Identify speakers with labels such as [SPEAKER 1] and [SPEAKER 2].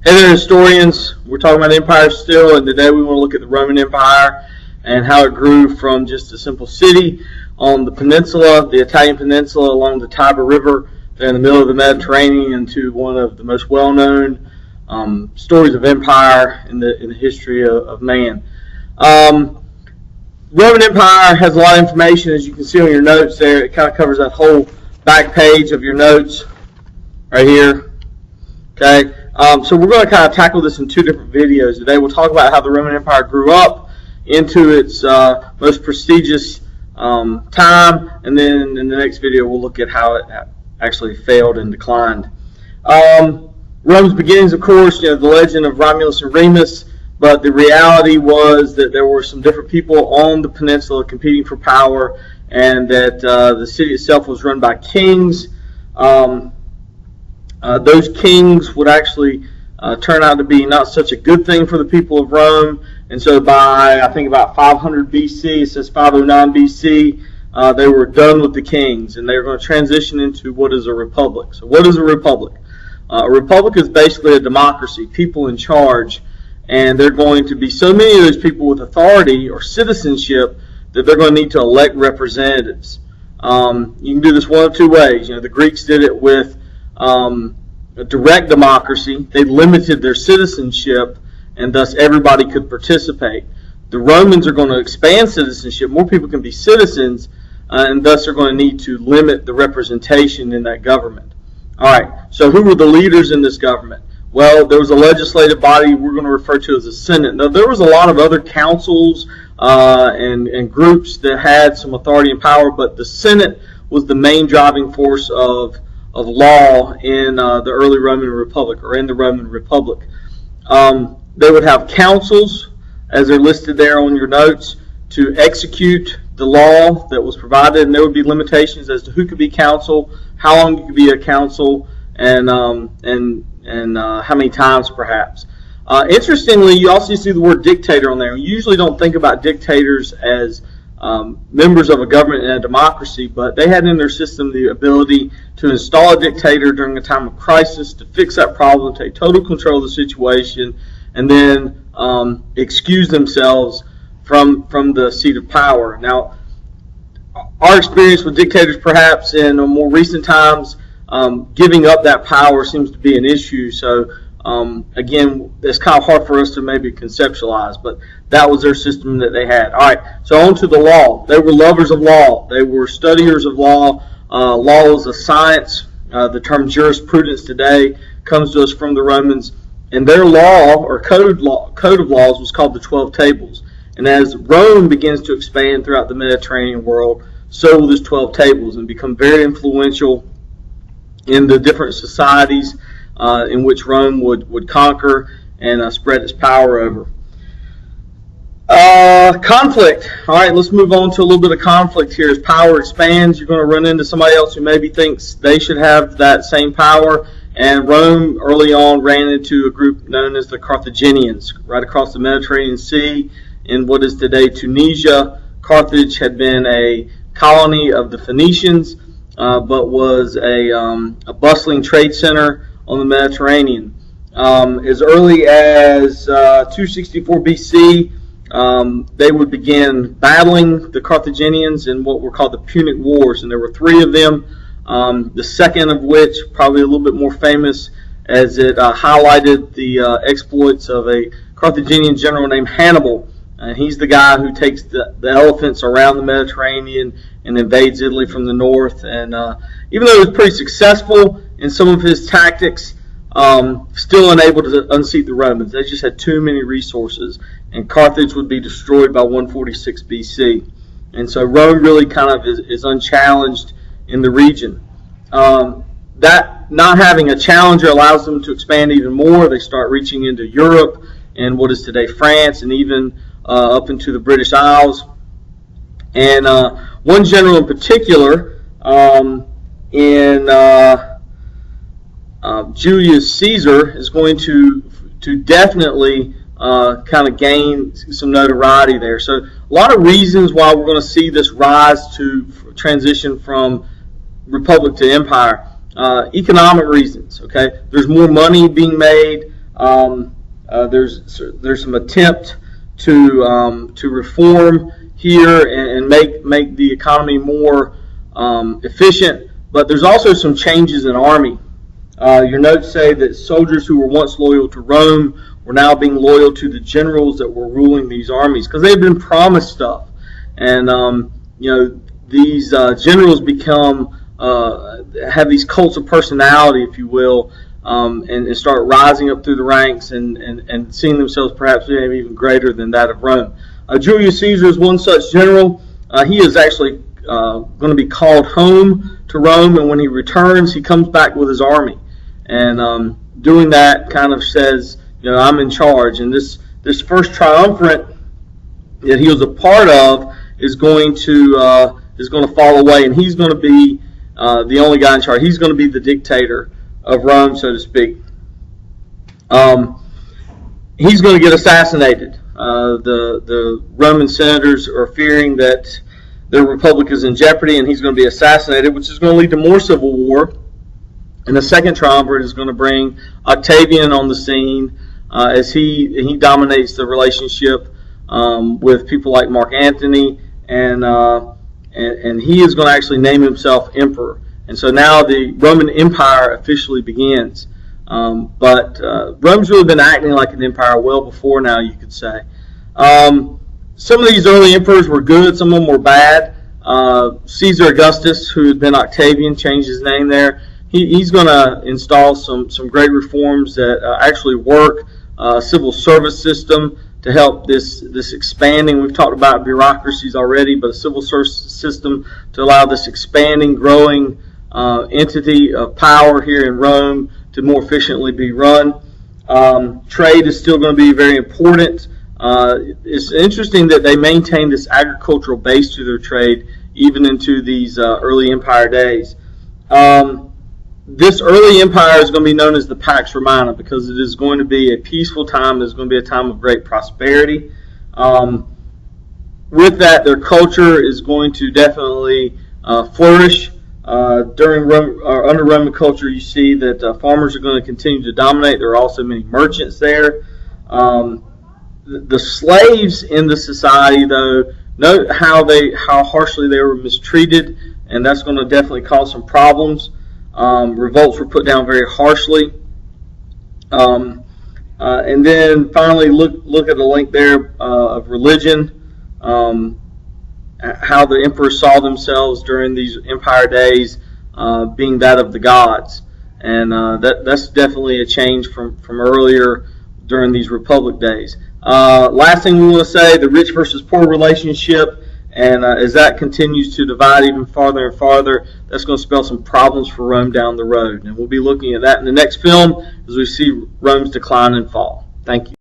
[SPEAKER 1] Hey there, historians. We're talking about empires still, and today we want to look at the Roman Empire and how it grew from just a simple city on the peninsula, the Italian peninsula, along the Tiber River, there in the middle of the Mediterranean, into one of the most well-known stories of empire in the history of man. Roman Empire has a lot of information, as you can see on your notes there. It kind of covers that whole back page of your notes right here. Okay. So we're going to kind of tackle this in two different videos today. We'll talk about how the Roman Empire grew up into its most prestigious time, and then in the next video we'll look at how it actually failed and declined. Rome's beginnings, of course, the legend of Romulus and Remus, but the reality was that there were some different people on the peninsula competing for power, and that the city itself was run by kings. Those kings would actually turn out to be not such a good thing for the people of Rome, and so by, I think, about 500 BC, it says 509 BC, they were done with the kings, and they were going to transition into what is a republic. So what is a republic? A republic is basically a democracy, people in charge, and they're going to be so many of those people with authority or citizenship that they're going to need to elect representatives. You can do this one of two ways. The Greeks did it with a direct democracy. They limited their citizenship, and thus everybody could participate. The Romans are going to expand citizenship. More people can be citizens, and thus are going to need to limit the representation in that government. All right, so who were the leaders in this government? Well, there was a legislative body we're going to refer to as a Senate. Now, there was a lot of other councils and groups that had some authority and power, but the Senate was the main driving force of law in the early Roman Republic, or in the Roman Republic. They would have councils, as they're listed there on your notes, to execute the law that was provided, and there would be limitations as to who could be council, how long you could be a council, and how many times perhaps. Interestingly, you also see the word dictator on there. We usually don't think about dictators as members of a government in a democracy, but they had in their system the ability to install a dictator during a time of crisis, to fix that problem, take total control of the situation, and then excuse themselves from the seat of power. Now, our experience with dictators, perhaps in more recent times, giving up that power seems to be an issue. So again, it's kind of hard for us to maybe conceptualize, but that was their system that they had. All right, so on to the law. They were lovers of law. They were studiers of law. Law is a science. The term jurisprudence today comes to us from the Romans, and their law, or code of laws, was called the 12 Tables. And as Rome begins to expand throughout the Mediterranean world, so will these 12 Tables, and become very influential in the different societies in which Rome would conquer and spread its power over. Conflict. All right, let's move on to a little bit of conflict here. As power expands, you're going to run into somebody else who maybe thinks they should have that same power. And Rome early on ran into a group known as the Carthaginians, right across the Mediterranean Sea in what is today Tunisia. Carthage had been a colony of the Phoenicians, but was a bustling trade center on the Mediterranean. As early as 264 BC, they would begin battling the Carthaginians in what were called the Punic Wars, and there were three of them. The second of which, probably a little bit more famous, as it highlighted the exploits of a Carthaginian general named Hannibal. And he's the guy who takes the elephants around the Mediterranean and invades Italy from the north. And even though he was pretty successful in some of his tactics, still unable to unseat the Romans. They just had too many resources, and Carthage would be destroyed by 146 BC. And so Rome really kind of is unchallenged in the region. That not having a challenger allows them to expand even more. They start reaching into Europe and what is today France, and even up into the British Isles. And one general in particular, Julius Caesar, is going to definitely kind of gain some notoriety there. So a lot of reasons why we're going to see this rise to transition from republic to empire. Economic reasons. Okay, there's more money being made. There's some attempt to reform here and make the economy more efficient, but there's also some changes in Army. Your notes say that soldiers who were once loyal to Rome were now being loyal to the generals that were ruling these armies because they've been promised stuff, and these generals become have these cults of personality, if you will, and start rising up through the ranks and seeing themselves perhaps maybe even greater than that of Rome. Julius Caesar is one such general. He is actually going to be called home to Rome, and when he returns, he comes back with his army. And doing that kind of says, I'm in charge. And this first triumvirate that he was a part of is going to fall away, and he's going to be the only guy in charge. He's going to be the dictator of Rome, so to speak. He's going to get assassinated. The Roman senators are fearing that their republic is in jeopardy, and he's going to be assassinated, which is going to lead to more civil war. And the second triumvirate is going to bring Octavian on the scene as he dominates the relationship with people like Mark Antony, and he is going to actually name himself emperor. And so now the Roman Empire officially begins. But Rome's really been acting like an empire well before now, you could say. Some of these early emperors were good, some of them were bad. Caesar Augustus, who had been Octavian, changed his name there. He's going to install some great reforms that actually work. Civil service system to help this expanding. We've talked about bureaucracies already, but a civil service system to allow this expanding, growing entity of power here in Rome to more efficiently be run. Trade is still going to be very important. It's interesting that they maintain this agricultural base to their trade even into these early empire days. This early empire is going to be known as the Pax Romana because it is going to be a peaceful time. It's going to be a time of great prosperity. With that, their culture is going to definitely flourish. Under Roman culture, you see that farmers are going to continue to dominate. There are also many merchants there. The slaves in the society, though, note how harshly they were mistreated, and that's going to definitely cause some problems. Revolts were put down very harshly. And then finally, look at the link there of religion, how the emperors saw themselves during these empire days being that of the gods. And that's definitely a change from earlier during these republic days. Last thing we want to say, the rich versus poor relationship. And as that continues to divide even farther and farther, that's going to spell some problems for Rome down the road. And we'll be looking at that in the next film as we see Rome's decline and fall. Thank you.